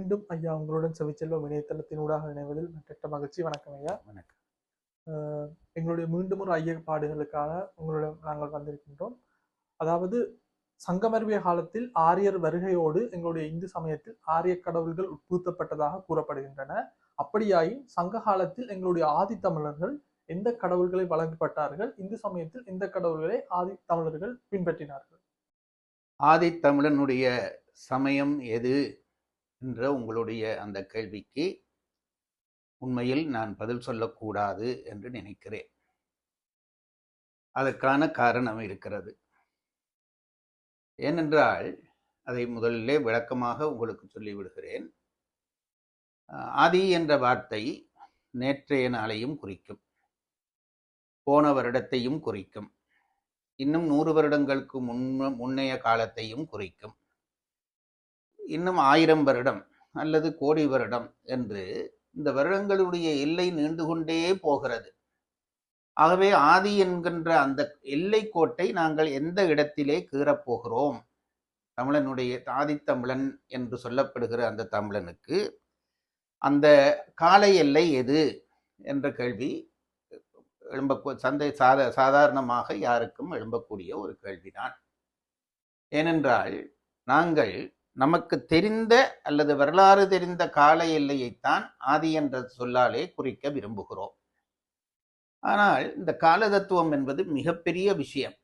மீண்டும் ஐயா உங்களுடன் செவிச்செல்வம் இணையதளத்தினூடாக இணைவதில் மற்ற மகிழ்ச்சி. வணக்கம் ஐயா. வணக்கம். எங்களுடைய மீண்டும் ஒரு ஐயப்பாடுகளுக்காக உங்களிடம் நாங்கள் வந்திருக்கின்றோம். அதாவது சங்கமருவிய காலத்தில் ஆரியர் வருகையோடு எங்களுடைய இந்து சமயத்தில் ஆரிய கடவுள்கள் உட்புகுத்தப்பட்டதாக கூறப்படுகின்றன. அப்படியாயின் சங்க காலத்தில் எங்களுடைய ஆதி தமிழர்கள் எந்த கடவுள்களை வழங்கப்பட்டார்கள், இந்து சமயத்தில் எந்த கடவுள்களை ஆதி தமிழர்கள் பின்பற்றினார்கள்? ஆதி தமிழனுடைய சமயம் எது என்ற உங்களுடைய அந்த கேள்விக்கு உண்மையில் நான் பதில் சொல்லக்கூடாது என்று நினைக்கிறேன். அதற்கான காரணம் இருக்கிறது. ஏனென்றால் அதை முதலிலே விளக்கமாக உங்களுக்கு சொல்லிவிடுகிறேன். ஆதி என்ற வார்த்தை நேற்றைய நாளையும் குறிக்கும், போன வருடத்தையும் குறிக்கும், இன்னும் 100 வருடங்களுக்கு முன்னைய காலத்தையும் குறிக்கும், இன்னும் 1000 வருடம் அல்லது கோடி வருடம் என்று இந்த வருடங்களுடைய எல்லை நீண்டு கொண்டே போகிறது. ஆகவே ஆதி என்கின்ற அந்த எல்லை கோட்டை நாங்கள் எந்த இடத்திலே கீறப்போகிறோம்? தமிழனுடைய ஆதித்தமிழன் என்று சொல்லப்படுகிற அந்த தமிழனுக்கு அந்த கால எல்லை எது என்ற கேள்வி சாதாரணமாக யாருக்கும் எழும்பக்கூடிய ஒரு கேள்விதான். ஏனென்றால் நாங்கள் நமக்கு தெரிந்த அல்லது வரலாறு தெரிந்த கால எல்லையைத்தான் ஆதி என்ற சொல்லாலே குறிக்க விரும்புகிறோம். ஆனால் இந்த கால தத்துவம் என்பது மிகப்பெரிய விஷயம்.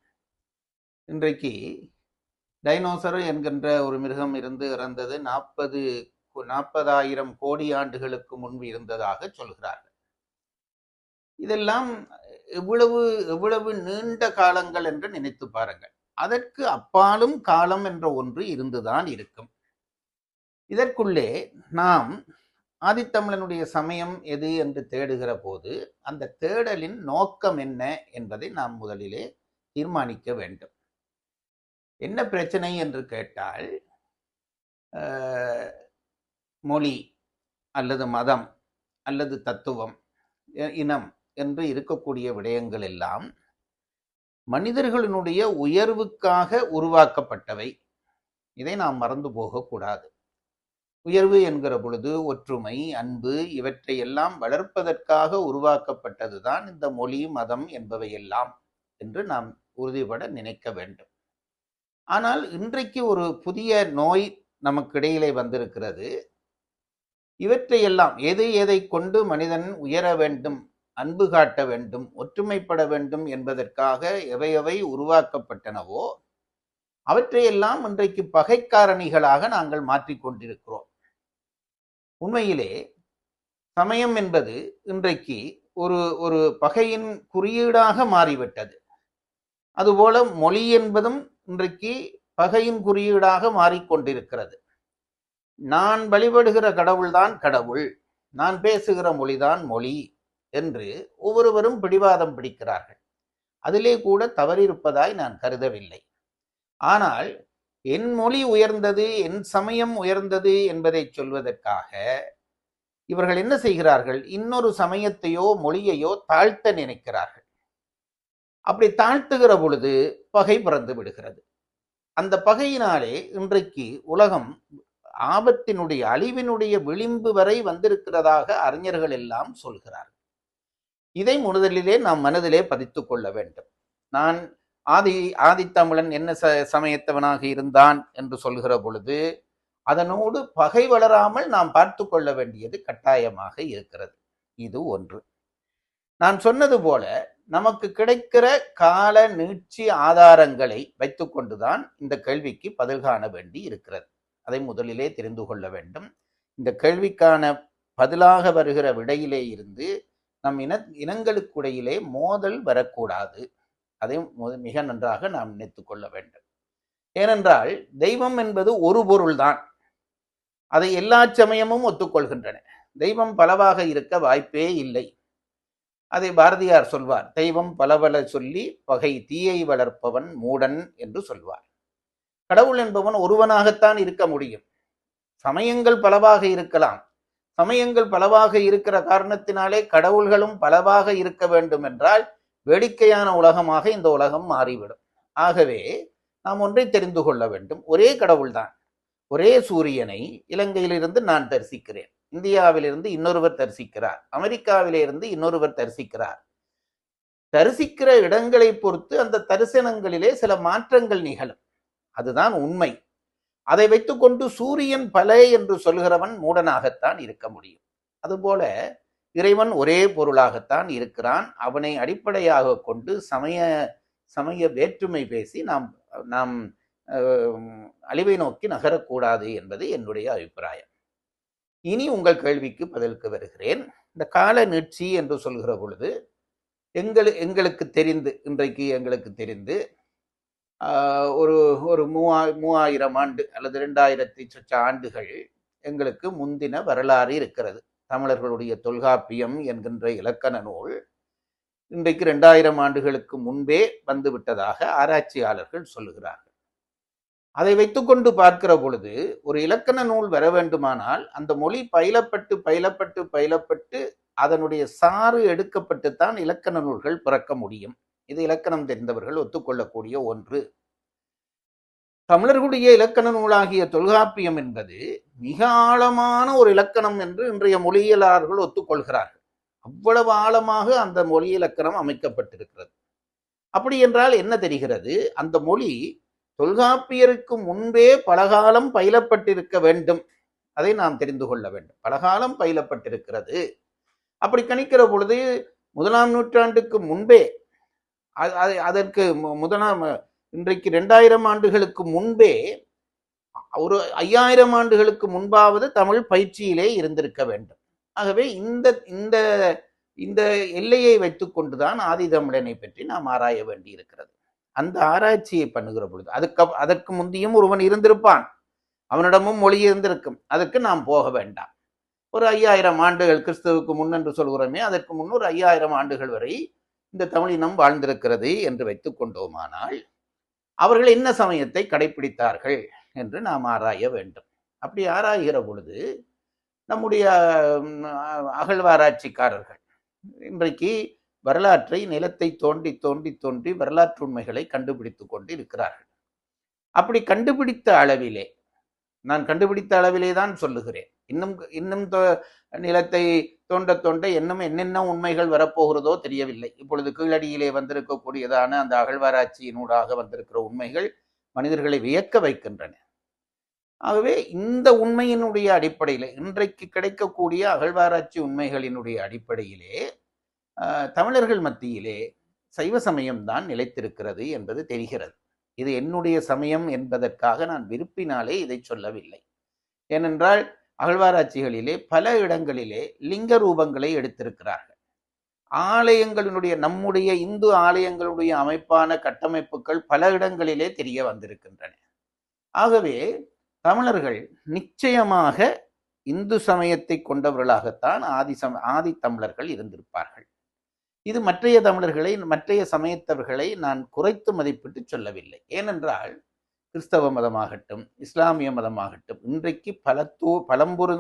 இன்றைக்கு டைனோசர் என்கின்ற ஒரு மிருகம் இறந்தது 40,000 கோடி ஆண்டுகளுக்கு முன்பு இருந்ததாக சொல்கிறார்கள். இதெல்லாம் எவ்வளவு நீண்ட காலங்கள் என்று நினைத்து பாருங்கள். அதற்கு அப்பாலும் காலம் என்ற ஒன்று இருந்துதான் இருக்கும். இதற்குள்ளே நாம் ஆதித்தமிழனுடைய சமயம் எது என்று தேடுகிற போது அந்த தேடலின் நோக்கம் என்ன என்பதை நாம் முதலிலே தீர்மானிக்க வேண்டும். என்ன பிரச்சனை என்று கேட்டால், மொழி அல்லது மதம் அல்லது தத்துவம், இனம் என்று இருக்கக்கூடிய விடயங்கள் எல்லாம் மனிதர்களினுடைய உயர்வுக்காக உருவாக்கப்பட்டவை. இதை நாம் மறந்து போகக்கூடாது. உயர்வு என்கிற பொழுது ஒற்றுமை, அன்பு இவற்றை எல்லாம் வளர்ப்பதற்காக உருவாக்கப்பட்டதுதான் இந்த மொழி, மதம் என்பவையெல்லாம் என்று நாம் உறுதிபட நினைக்க வேண்டும். ஆனால் இன்றைக்கு ஒரு புதிய நோய் நமக்கு இடையிலே வந்திருக்கிறது. இவற்றையெல்லாம் எதை கொண்டு மனிதன் உயர வேண்டும், அன்பு காட்ட வேண்டும், ஒற்றுமைப்பட வேண்டும் என்பதற்காக எவை உருவாக்கப்பட்டனவோ அவற்றையெல்லாம் இன்றைக்கு பகைக்காரணிகளாக நாங்கள் மாற்றிக்கொண்டிருக்கிறோம். உண்மையிலே சமயம் என்பது இன்றைக்கு ஒரு பகையின் குறியீடாக மாறிவிட்டது. அதுபோல மொழி என்பதும் இன்றைக்கு பகையின் குறியீடாக மாறிக்கொண்டிருக்கிறது. நான் வழிபடுகிற கடவுள்தான் கடவுள், நான் பேசுகிற மொழிதான் மொழி என்று ஒவ்வொருவரும் பிடிவாதம் பிடிக்கிறார்கள். அதிலே கூட தவறிருப்பதாய் நான் கருதவில்லை. ஆனால் என் மொழி உயர்ந்தது, என் சமயம் உயர்ந்தது என்பதை சொல்வதற்காக இவர்கள் என்ன செய்கிறார்கள்? இன்னொரு சமயத்தையோ மொழியையோ தாழ்த்த நினைக்கிறார்கள். அப்படி தாழ்த்துகிற பொழுது பகை பிறந்து விடுகிறது. அந்த பகையினாலே இன்றைக்கு உலகம் ஆபத்தினுடைய, அழிவினுடைய விளிம்பு வரை வந்திருக்கிறதாக அறிஞர்கள் எல்லாம் சொல்கிறார்கள். இதை முதலிலே நாம் மனதிலே பதித்து கொள்ள வேண்டும். நான் ஆதித்தமிழன் என்ன சமயத்தவனாக இருந்தான் என்று சொல்கிற பொழுது அதனோடு பகை வளராமல் நாம் பார்த்து கொள்ள வேண்டியது கட்டாயமாக இருக்கிறது. இது ஒன்று. நான் சொன்னது போல நமக்கு கிடைக்கிற கால நீட்சி ஆதாரங்களை வைத்துக்கொண்டுதான் இந்த கேள்விக்கு பதில் காண வேண்டி இருக்கிறது. அதை முதலிலே தெரிந்து கொள்ள வேண்டும். இந்த கேள்விக்கான பதிலாக வருகிற விடையிலே இருந்து நம் இனங்களுக்கிடையிலே மோதல் வரக்கூடாது. அதை மிக நன்றாக நாம் நினைத்து கொள்ள வேண்டும். ஏனென்றால் தெய்வம் என்பது ஒரு பொருள்தான். அதை எல்லா சமயமும் ஒத்துக்கொள்கின்றன. தெய்வம் பலவாக இருக்க வாய்ப்பே இல்லை. அதை பாரதியார் சொல்வார், தெய்வம் பலபல சொல்லி பகை தீயை வளர்ப்பவன் மூடன் என்று சொல்வார். கடவுள் என்பவன் ஒருவனாகத்தான் இருக்க முடியும். சமயங்கள் பலவாக இருக்கலாம். சமயங்கள் பலவாக இருக்கிற காரணத்தினாலே கடவுள்களும் பலவாக இருக்க வேண்டும் என்றால் வேடிக்கையான உலகமாக இந்த உலகம் மாறிவிடும். ஆகவே நாம் ஒன்றை தெரிந்து கொள்ள வேண்டும், ஒரே கடவுள்தான். ஒரே சூரியனை இலங்கையிலிருந்து நான் தரிசிக்கிறேன், இந்தியாவிலிருந்து இன்னொருவர் தரிசிக்கிறார், அமெரிக்காவிலிருந்து இன்னொருவர் தரிசிக்கிறார். தரிசிக்கிற இடங்களை பொறுத்து அந்த தரிசனங்களிலே சில மாற்றங்கள் நிகழும். அதுதான் உண்மை. அதை வைத்துக்கொண்டு சூரியன் பல என்று சொல்கிறவன் மூடனாகத்தான் இருக்க முடியும். அதுபோல இறைவன் ஒரே பொருளாகத்தான் இருக்கிறான். அவனை அடிப்படையாக கொண்டு சமய வேற்றுமை பேசி நாம் அழிவை நோக்கி நகரக்கூடாது என்பது என்னுடைய அபிப்பிராயம். இனி உங்கள் கேள்விக்கு பதிலுக்கு வருகிறேன். இந்த கால நீட்சி என்று சொல்கிற பொழுது எங்களுக்கு தெரிந்து, இன்றைக்கு எங்களுக்கு தெரிந்து ஒரு 3000 ஆண்டு அல்லது 2000 சொச்ச ஆண்டுகள் எங்களுக்கு முந்தின வரலாறு இருக்கிறது. தமிழர்களுடைய தொல்காப்பியம் என்கின்ற இலக்கண நூல் இன்றைக்கு 2000 ஆண்டுகளுக்கு முன்பே வந்துவிட்டதாக ஆராய்ச்சியாளர்கள் சொல்லுகிறார்கள். அதை வைத்துக்கொண்டு பார்க்கிற பொழுது ஒரு இலக்கண நூல் வர வேண்டுமானால் அந்த மொழி பயிலப்பட்டு அதனுடைய சாறு எடுக்கப்பட்டுத்தான் இலக்கண நூல்கள் பிறக்க முடியும். இது இலக்கணம் தெரிந்தவர்கள் ஒத்துக்கொள்ளக்கூடிய ஒன்று. தமிழர்களுடைய இலக்கண நூலாகிய தொல்காப்பியம் என்பது மிக ஆழமான ஒரு இலக்கணம் என்று இன்றைய மொழியியலாளர்கள் ஒத்துக்கொள்கிறார்கள். அவ்வளவு ஆழமாக அந்த மொழி இலக்கணம் அமைக்கப்பட்டிருக்கிறது. அப்படி என்றால் என்ன தெரிகிறது? அந்த மொழி தொல்காப்பியருக்கு முன்பே பலகாலம் பயிலப்பட்டிருக்க வேண்டும். அதை நாம் தெரிந்து கொள்ள வேண்டும். பலகாலம் பயிலப்பட்டிருக்கிறது. அப்படி கணிக்கிற பொழுது 1ஆம் நூற்றாண்டுக்கு முன்பே, அதற்கு இன்றைக்கு 2000 ஆண்டுகளுக்கு முன்பே ஒரு 5000 ஆண்டுகளுக்கு முன்பாவது தமிழ் பயிற்சியிலே இருந்திருக்க வேண்டும். ஆகவே இந்த இந்த எல்லையை வைத்துக்கொண்டுதான் ஆதி தமிழனை பற்றி நாம் ஆராய வேண்டி இருக்கிறது. அந்த ஆராய்ச்சியை பண்ணுகிற பொழுது அதற்கு முந்தியும் ஒருவன் இருந்திருப்பான், அவனிடமும் மொழி இருந்திருக்கும். அதற்கு நாம் போக வேண்டாம். ஒரு 5000 ஆண்டுகள் கிறிஸ்துவுக்கு முன் என்று சொல்கிறோமே, அதற்கு முன்னூறு 5000 ஆண்டுகள் வரை இந்த தமிழினம் வாழ்ந்திருக்கிறது என்று வைத்துக் கொண்டோமானால் அவர்கள் என்ன சமயத்தை கடைபிடித்தார்கள் என்று நாம் ஆராய வேண்டும். அப்படி ஆராய்கிற பொழுது நம்முடைய அகழ்வாராய்ச்சிக்காரர்கள் இன்றைக்கு வரலாற்றை நிலத்தை தோண்டி தோண்டி தோண்டி வரலாற்று உண்மைகளை கண்டுபிடித்துக் கொண்டு இருக்கிறார்கள். அப்படி கண்டுபிடித்த அளவிலே, நான் கண்டுபிடித்த அளவிலே தான் சொல்லுகிறேன், இன்னும் நிலத்தை தோண்ட தோண்ட இன்னும் என்னென்ன உண்மைகள் வரப்போகிறதோ தெரியவில்லை. இப்பொழுது கீழடியிலே வந்திருக்கக்கூடியதான அந்த அகழ்வாராய்ச்சியினூடாக வந்திருக்கிற உண்மைகள் மனிதர்களை வியக்க வைக்கின்றன. ஆகவே இந்த உண்மையினுடைய அடிப்படையில், இன்றைக்கு கிடைக்கக்கூடிய அகழ்வாராய்ச்சி உண்மைகளினுடைய அடிப்படையிலே தமிழர்கள் மத்தியிலே சைவ சமயம்தான் நிலைத்திருக்கிறது என்பது தெரிகிறது. இது என்னுடைய சமயம் என்பதற்காக நான் விருப்பினாலே இதை சொல்லவில்லை. ஏனென்றால் அகழ்வாராய்ச்சிகளிலே பல இடங்களிலே லிங்க ரூபங்களை எடுத்திருக்கிறார்கள். ஆலயங்களினுடைய, நம்முடைய இந்து ஆலயங்களுடைய அமைப்பான கட்டமைப்புகள் பல இடங்களிலே தெரிய வந்திருக்கின்றன. ஆகவே தமிழர்கள் நிச்சயமாக இந்து சமயத்தை கொண்டவர்களாகத்தான் ஆதி தமிழர்கள் இருந்திருப்பார்கள். இது மற்றைய தமிழர்களை, மற்றைய சமயத்தவர்களை நான் குறைத்து மதிப்பிட்டு சொல்லவில்லை. ஏனென்றால் கிறிஸ்தவ மதமாகட்டும், இஸ்லாமிய மதமாகட்டும், இன்றைக்கு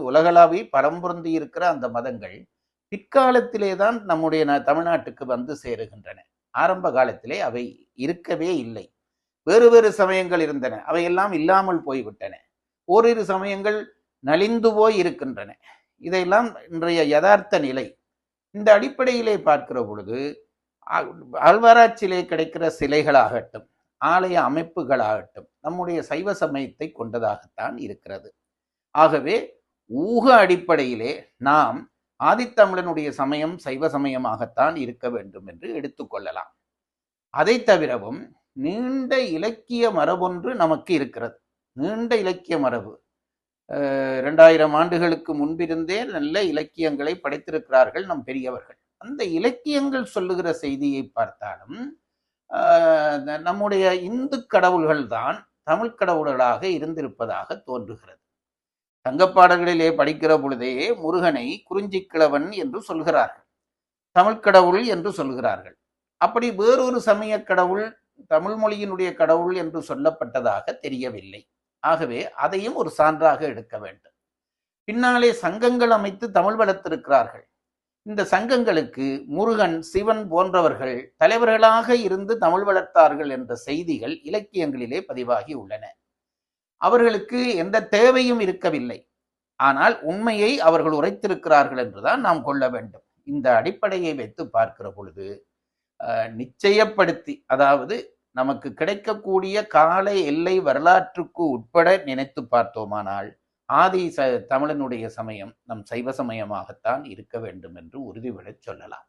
உலகளாவி பலம்பொருந்தி இருக்கிற அந்த மதங்கள் பிற்காலத்திலே தான் நம்முடைய தமிழ்நாட்டுக்கு வந்து சேருகின்றன. ஆரம்ப காலத்திலே அவை இருக்கவே இல்லை. வேறு வேறு சமயங்கள் இருந்தன, அவையெல்லாம் இல்லாமல் போய்விட்டன. ஓரிரு சமயங்கள் நலிந்து போய் இருக்கின்றன. இதையெல்லாம் இன்றைய யதார்த்த நிலை. இந்த அடிப்படையிலே பார்க்கிற பொழுது அகழ்வாராய்ச்சியிலே கிடைக்கிற சிலைகளாகட்டும், ஆலய அமைப்புகளாகட்டும் நம்முடைய சைவ சமயத்தை கொண்டதாகத்தான் இருக்கிறது. ஆகவே ஊக அடிப்படையிலே நாம் ஆதித்தமிழனுடைய சமயம் சைவ சமயமாகத்தான் இருக்க வேண்டும் என்று எடுத்துக்கொள்ளலாம். அதை தவிரவும் நீண்ட இலக்கிய மரபொன்று நமக்கு இருக்கிறது. நீண்ட இலக்கிய மரபு 2000 ஆண்டுகளுக்கு முன்பிருந்தே நல்ல இலக்கியங்களை படைத்திருக்கிறார்கள் நம் பெரியவர்கள். அந்த இலக்கியங்கள் சொல்லுகிற செய்தியை பார்த்தாலும் நம்முடைய இந்து கடவுள்கள் தான் தமிழ் கடவுள்களாக இருந்திருப்பதாக தோன்றுகிறது. சங்கப்பாடல்களிலே படிக்கிற பொழுதே முருகனை குறிஞ்சிக்கிழவன் என்று சொல்கிறார்கள், தமிழ் கடவுள் என்று சொல்கிறார்கள். அப்படி வேறொரு சமய கடவுள், தமிழ் மொழியினுடைய கடவுள் என்று சொல்லப்பட்டதாக தெரியவில்லை. ஆகவே அதையும் ஒரு சான்றாக எடுக்க வேண்டும். பின்னாலே சங்கங்கள் அமைத்து தமிழ் வளர்த்திருக்கிறார்கள். இந்த சங்கங்களுக்கு முருகன், சிவன் போன்றவர்கள் தலைவர்களாக இருந்து தமிழ் வளர்த்தார்கள் என்ற செய்திகள் இலக்கியங்களிலே பதிவாகி உள்ளன. அவர்களுக்கு எந்த தேவையும் இருக்கவில்லை. ஆனால் உண்மையை அவர்கள் உரைத்திருக்கிறார்கள் என்றுதான் நாம் கொள்ள வேண்டும். இந்த அடிப்படையை வைத்து பார்க்கிற பொழுது நிச்சயப்படுத்தி, அதாவது நமக்கு கிடைக்கக்கூடிய கால எல்லை வரலாற்றுக்கு உட்பட நினைத்து பார்த்தோமானால் ஆதி தமிழனுடைய சமயம் நம் சைவ சமயமாகத்தான் இருக்க வேண்டும் என்று உறுதிபடச் சொல்லலாம்.